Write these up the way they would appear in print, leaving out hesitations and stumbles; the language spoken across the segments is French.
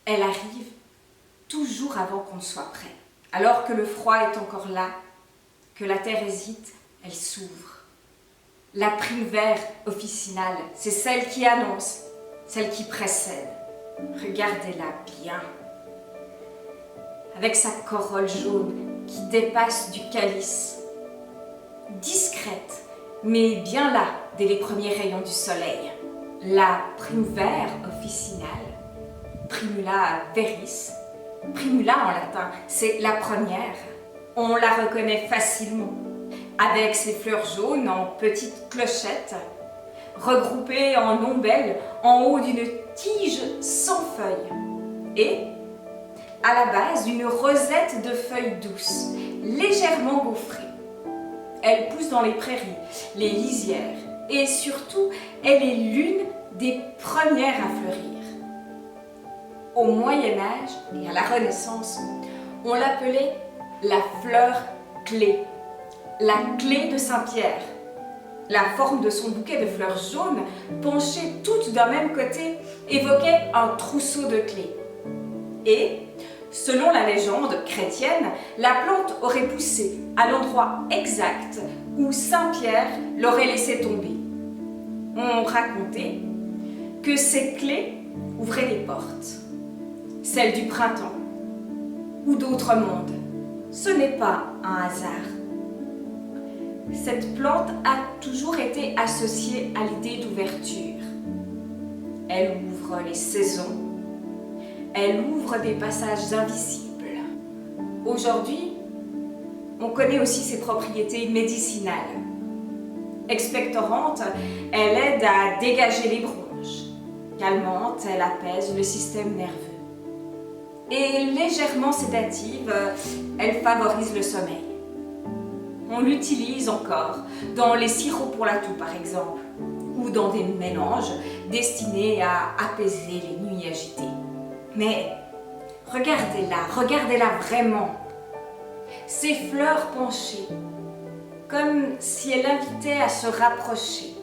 elle arrive toujours avant qu'on ne soit prêt. Alors que le froid est encore là, que la terre hésite, elle s'ouvre. La primevère officinale, c'est celle qui annonce, celle qui précède. Regardez-la bien. Avec sa corolle jaune qui dépasse du calice. Discrète, mais bien là dès les premiers rayons du soleil. La primevère officinale, primula veris, primula en latin, c'est la première. On la reconnaît facilement, avec ses fleurs jaunes en petites clochettes, regroupées en ombelles en haut d'une tige sans feuilles. Et, à la base, une rosette de feuilles douces, légèrement gaufrées. Elle pousse dans les prairies, les lisières, et surtout, elle est l'une des premières à fleurir. Au Moyen-Âge et à la Renaissance, on l'appelait la fleur clé, la clé de Saint-Pierre. La forme de son bouquet de fleurs jaunes, penchées toutes d'un même côté, évoquait un trousseau de clés. Et, selon la légende chrétienne, la plante aurait poussé à l'endroit exact où Saint-Pierre l'aurait laissé tomber. On racontait que ces clés ouvraient des portes, celles du printemps ou d'autres mondes. Ce n'est pas un hasard. Cette plante a toujours été associée à l'idée d'ouverture. Elle ouvre les saisons, elle ouvre des passages invisibles. Aujourd'hui, on connaît aussi ses propriétés médicinales. Expectorante, elle aide à dégager les bronches. Calmante, elle apaise le système nerveux. Et légèrement sédative, elle favorise le sommeil. On l'utilise encore dans les sirops pour la toux par exemple, ou dans des mélanges destinés à apaiser les nuits agitées. Mais regardez-la vraiment. Ses fleurs penchées, comme si elle invitait à se rapprocher,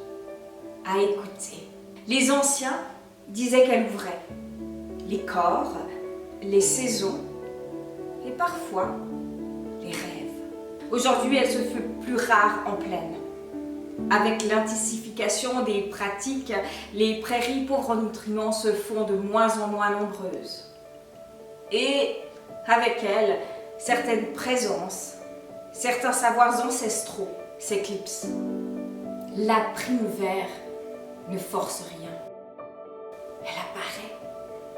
à écouter. Les anciens disaient qu'elle ouvrait les corps, les saisons et parfois les rêves. Aujourd'hui, elle se fait plus rare en plaine. Avec l'intensification des pratiques, les prairies pauvres en nutriments se font de moins en moins nombreuses. Et avec elles, certaines présences, certains savoirs ancestraux s'éclipsent. La primevère ne force rien. Elle apparaît,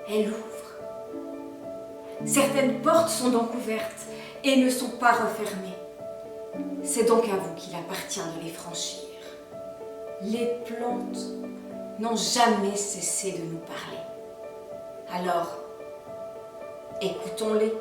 elle ouvre. Certaines portes sont donc ouvertes et ne sont pas refermées. C'est donc à vous qu'il appartient de les franchir. Les plantes n'ont jamais cessé de nous parler. Alors, écoutons-les.